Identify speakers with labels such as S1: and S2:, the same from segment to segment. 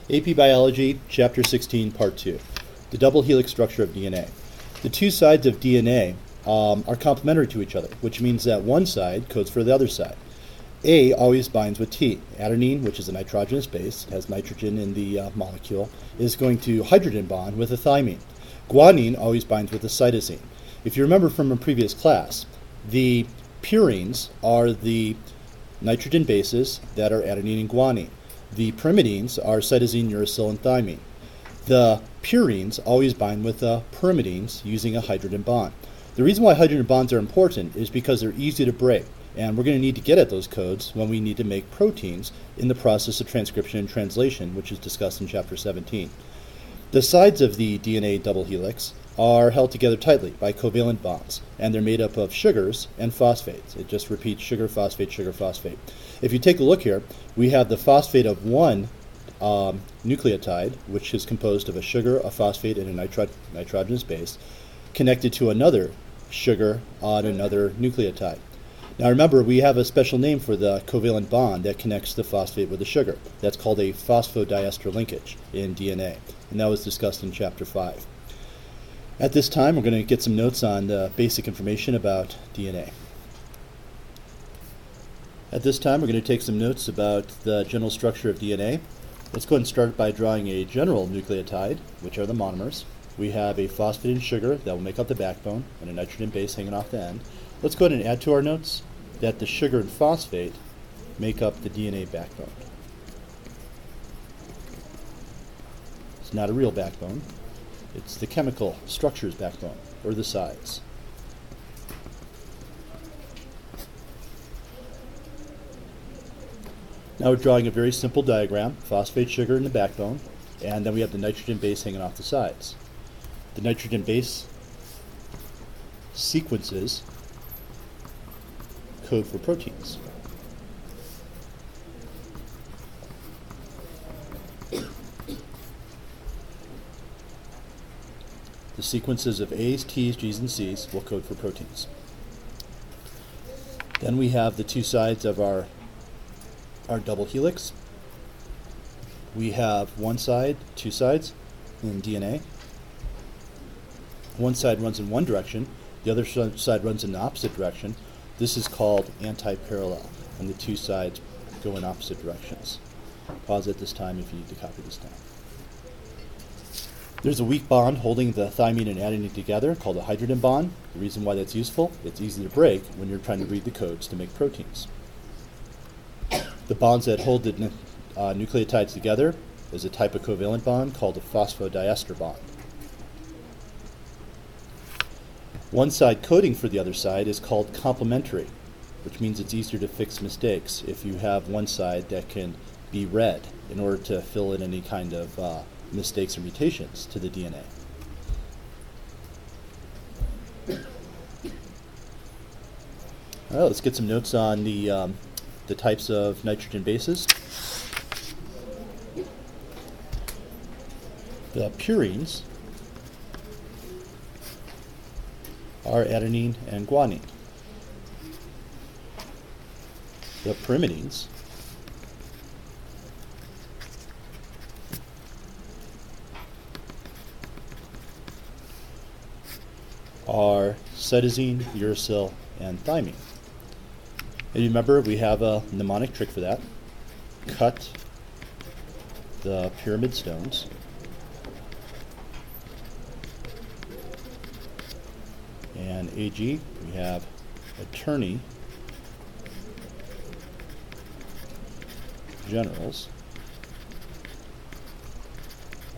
S1: AP Biology, Chapter 16, Part 2. The double helix structure of DNA. The two sides of DNA are complementary to each other, which means that one side codes for the other side. A always binds with T. Adenine, which is a nitrogenous base, has nitrogen in the molecule, is going to hydrogen bond with a thymine. Guanine always binds with a cytosine. If you remember from a previous class, the purines are the nitrogen bases that are adenine and guanine. The pyrimidines are cytosine, uracil, and thymine. The purines always bind with the pyrimidines using a hydrogen bond. The reason why hydrogen bonds are important is because they're easy to break, and we're going to need to get at those codes when we need to make proteins in the process of transcription and translation, which is discussed in Chapter 17. The sides of the DNA double helix are held together tightly by covalent bonds, and they're made up of sugars and phosphates. It just repeats sugar, phosphate, sugar, phosphate. If you take a look here, we have the phosphate of one nucleotide, which is composed of a sugar, a phosphate, and a nitrogenous base, connected to another sugar on another nucleotide. Now remember, we have a special name for the covalent bond that connects the phosphate with the sugar. That's called a phosphodiester linkage in DNA, and that was discussed in Chapter 5. At this time, we're going to get some notes on the basic information about DNA. At this time, we're going to take some notes about the general structure of DNA. Let's go ahead and start by drawing a general nucleotide, which are the monomers. We have a phosphate and sugar that will make up the backbone, and a nitrogen base hanging off the end. Let's go ahead and add to our notes that the sugar and phosphate make up the DNA backbone. It's not a real backbone. It's the chemical structure's backbone, or the sides. Now we're drawing a very simple diagram, phosphate, sugar in the backbone, and then we have the nitrogen base hanging off the sides. The nitrogen base sequences code for proteins. The sequences of A's, T's, G's, and C's will code for proteins. Then we have the two sides of our double helix. We have one side, two sides in DNA. One side runs in one direction, the other side runs in the opposite direction. This is called anti-parallel, and the two sides go in opposite directions. Pause at this time if you need to copy this down. There's a weak bond holding the thymine and adenine together called a hydrogen bond. The reason why that's useful, it's easy to break when you're trying to read the codes to make proteins. The bonds that hold the nucleotides together is a type of covalent bond called a phosphodiester bond. One side coding for the other side is called complementary, which means it's easier to fix mistakes if you have one side that can be read in order to fill in any kind of mistakes or mutations to the DNA. All right, let's get some notes on the types of nitrogen bases. The purines are adenine and guanine. The pyrimidines are cytosine, uracil, and thymine. And remember, we have a mnemonic trick for that. Cut the pyramid stones. And AG, we have attorney generals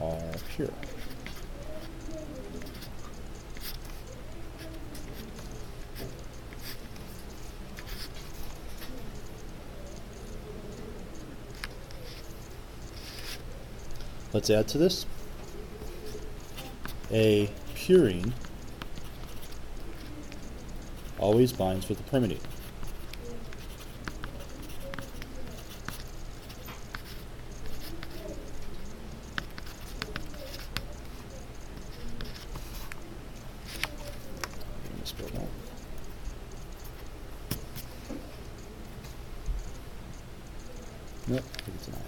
S1: are pure. Let's add to this. A purine always binds with the pyrimidine. Nope, I think it's an I.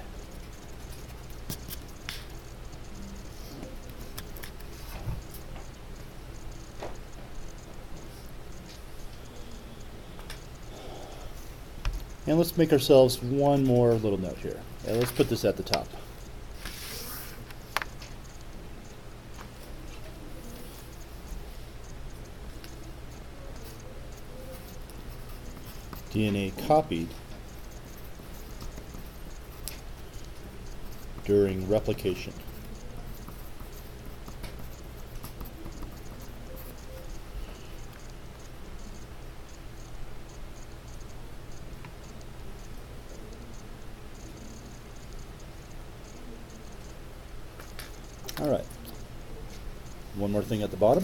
S1: And let's make ourselves one more little note here. Let's put this at the top. DNA copied during replication. All right. One more thing at the bottom.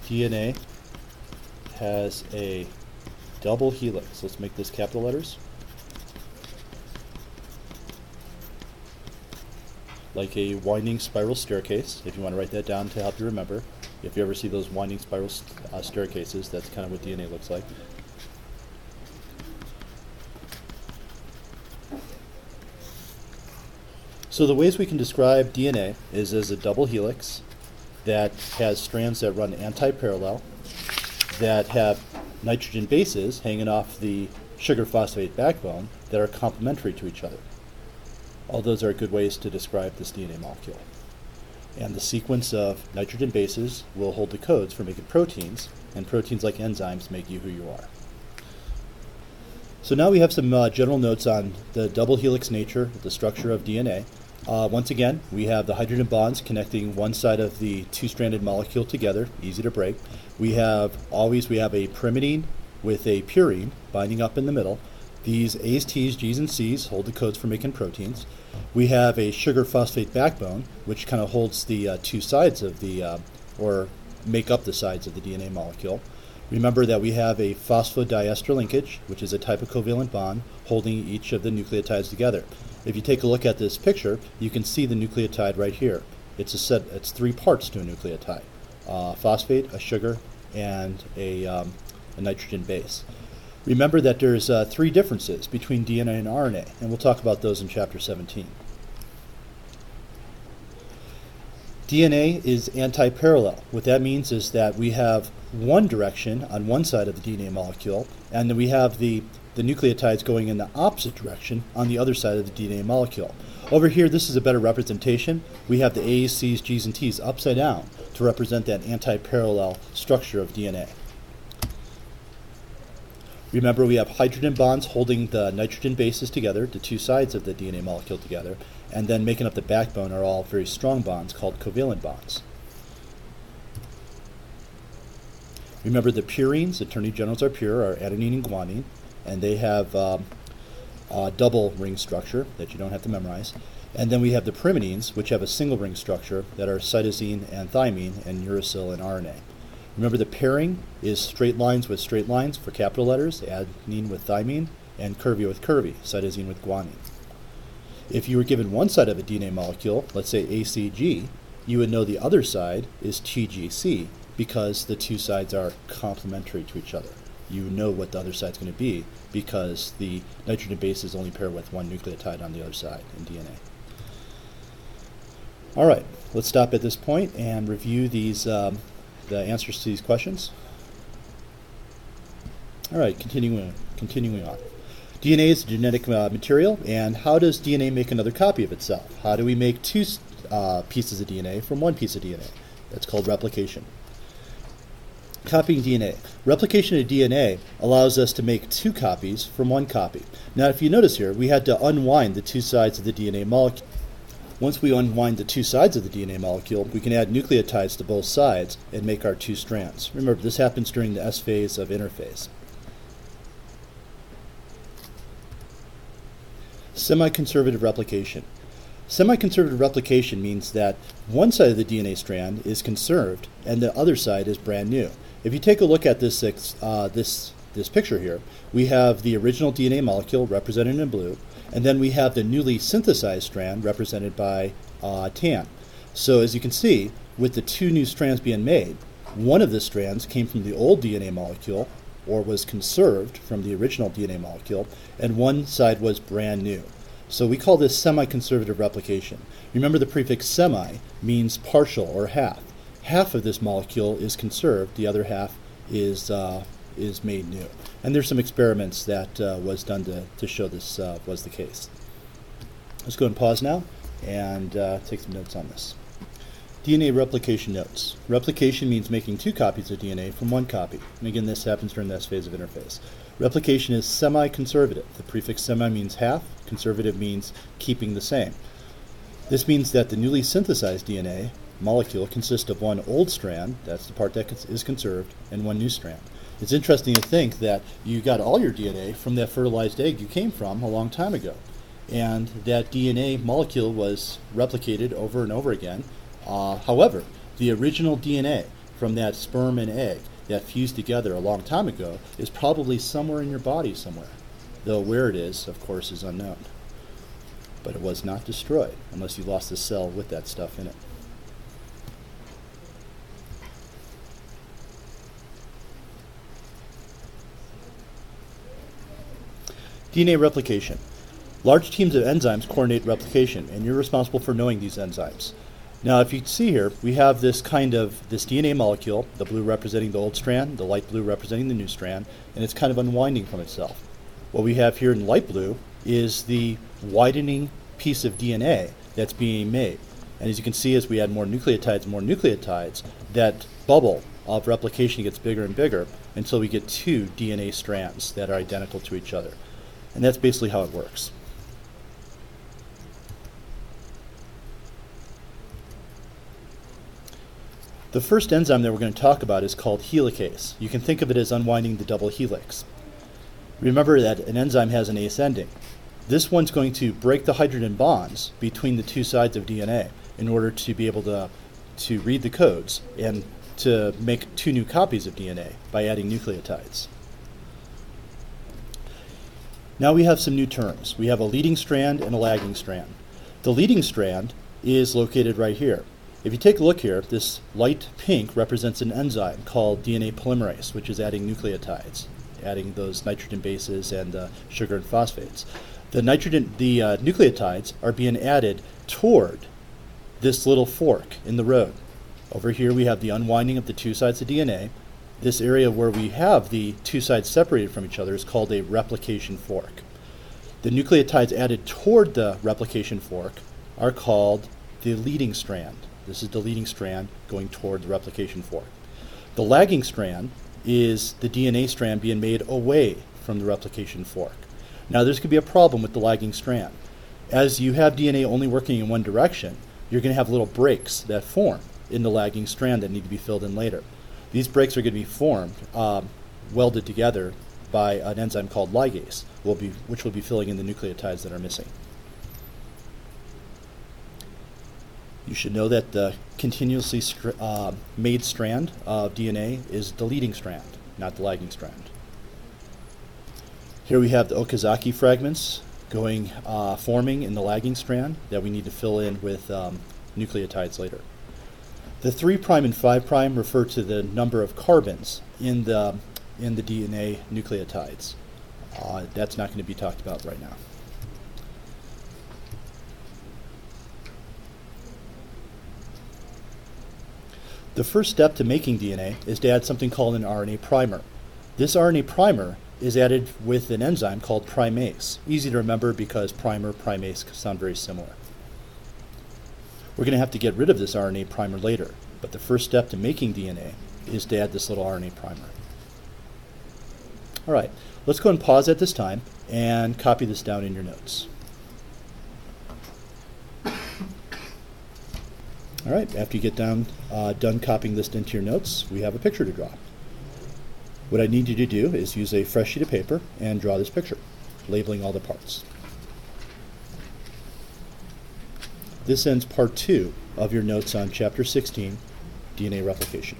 S1: DNA has a double helix. Let's make this capital letters. Like a winding spiral staircase, if you want to write that down to help you remember. If you ever see those winding spiral staircases, that's kind of what DNA looks like. So the ways we can describe DNA is as a double helix that has strands that run anti-parallel, that have nitrogen bases hanging off the sugar phosphate backbone that are complementary to each other. All those are good ways to describe this DNA molecule. And the sequence of nitrogen bases will hold the codes for making proteins, and proteins like enzymes make you who you are. So now we have some general notes on the double helix nature, the structure of DNA. Once again, we have the hydrogen bonds connecting one side of the two-stranded molecule together, easy to break. We have a pyrimidine with a purine binding up in the middle. These A's, T's, G's, and C's hold the codes for making proteins. We have a sugar phosphate backbone, which kind of holds the two sides of the, or make up the sides of the DNA molecule. Remember that we have a phosphodiester linkage, which is a type of covalent bond holding each of the nucleotides together. If you take a look at this picture, you can see the nucleotide right here. It's three parts to a nucleotide: phosphate, a sugar, and a nitrogen base. Remember that there's three differences between DNA and RNA, and we'll talk about those in Chapter 17. DNA is anti-parallel. What that means is that we have one direction on one side of the DNA molecule, and then we have the nucleotides going in the opposite direction on the other side of the DNA molecule. Over here, this is a better representation. We have the A's, C's, G's, and T's upside down to represent that anti-parallel structure of DNA. Remember, we have hydrogen bonds holding the nitrogen bases together, the two sides of the DNA molecule together, and then making up the backbone are all very strong bonds called covalent bonds. Remember, the purines, the attorney generals are pure, are adenine and guanine, and they have a double ring structure that you don't have to memorize. And then we have the pyrimidines, which have a single ring structure that are cytosine and thymine and uracil and RNA. Remember, the pairing is straight lines with straight lines for capital letters, adenine with thymine, and curvy with curvy, cytosine with guanine. If you were given one side of a DNA molecule, let's say ACG, you would know the other side is TGC because the two sides are complementary to each other. You know what the other side's going to be because the nitrogen bases only pair with one nucleotide on the other side in DNA. All right, let's stop at this point and review these the answers to these questions. All right, continuing on. DNA is genetic material, and how does DNA make another copy of itself? How do we make two pieces of DNA from one piece of DNA? That's called replication. Copying DNA. Replication of DNA allows us to make two copies from one copy. Now, if you notice here, we had to unwind the two sides of the DNA molecule. Once we unwind the two sides of the DNA molecule, we can add nucleotides to both sides and make our two strands. Remember, this happens during the S phase of interphase. Semi-conservative replication. Semi-conservative replication means that one side of the DNA strand is conserved and the other side is brand new. If you take a look at this picture here, we have the original DNA molecule represented in blue, and then we have the newly synthesized strand represented by tan. So as you can see, with the two new strands being made, one of the strands came from the old DNA molecule, or was conserved from the original DNA molecule, and one side was brand new. So we call this semi-conservative replication. Remember, the prefix semi means partial or half. Half of this molecule is conserved, the other half is is made new. And there's some experiments that was done to show this was the case. Let's go and pause now and take some notes on this. DNA replication notes. Replication means making 2 copies of DNA from 1 copy. And again, this happens during the S phase of interphase. Replication is semi-conservative. The prefix semi means half. Conservative means keeping the same. This means that the newly synthesized DNA molecule consists of 1 old strand, that's the part that is conserved, and 1 new strand. It's interesting to think that you got all your DNA from that fertilized egg you came from a long time ago. And that DNA molecule was replicated over and over again. However, the original DNA from that sperm and egg that fused together a long time ago is probably somewhere in your body somewhere, though where it is, of course, is unknown. But it was not destroyed unless you lost the cell with that stuff in it. DNA replication. Large teams of enzymes coordinate replication, and you're responsible for knowing these enzymes. Now, if you see here, we have this DNA molecule, the blue representing the old strand, the light blue representing the new strand, and it's kind of unwinding from itself. What we have here in light blue is the widening piece of DNA that's being made. And as you can see, as we add more nucleotides, that bubble of replication gets bigger and bigger until we get 2 DNA strands that are identical to each other. And that's basically how it works. The first enzyme that we're going to talk about is called helicase. You can think of it as unwinding the double helix. Remember that an enzyme has an ACE ending. This one's going to break the hydrogen bonds between the 2 sides of DNA in order to be able to read the codes and to make 2 new copies of DNA by adding nucleotides. Now we have some new terms. We have a leading strand and a lagging strand. The leading strand is located right here. If you take a look here, this light pink represents an enzyme called DNA polymerase, which is adding nucleotides, adding those nitrogen bases and sugar and phosphates. The nucleotides are being added toward this little fork in the road. Over here we have the unwinding of the 2 sides of DNA. This area where we have the 2 sides separated from each other is called a replication fork. The nucleotides added toward the replication fork are called the leading strand. This is the leading strand going toward the replication fork. The lagging strand is the DNA strand being made away from the replication fork. Now there's going to be a problem with the lagging strand. As you have DNA only working in one direction, you're going to have little breaks that form in the lagging strand that need to be filled in later. These breaks are going to be formed, welded together by an enzyme called ligase, which will be filling in the nucleotides that are missing. You should know that the continuously made strand of DNA is the leading strand, not the lagging strand. Here we have the Okazaki fragments forming in the lagging strand that we need to fill in with nucleotides later. The 3' and 5' refer to the number of carbons in the DNA nucleotides. That's not going to be talked about right now. The first step to making DNA is to add something called an RNA primer. This RNA primer is added with an enzyme called primase. Easy to remember because primer, primase sound very similar. We're going to have to get rid of this RNA primer later, but the first step to making DNA is to add this little RNA primer. All right, let's go and pause at this time and copy this down in your notes. All right, after you get done copying this into your notes, we have a picture to draw. What I need you to do is use a fresh sheet of paper and draw this picture, labeling all the parts. This ends part 2 of your notes on Chapter 16, DNA replication.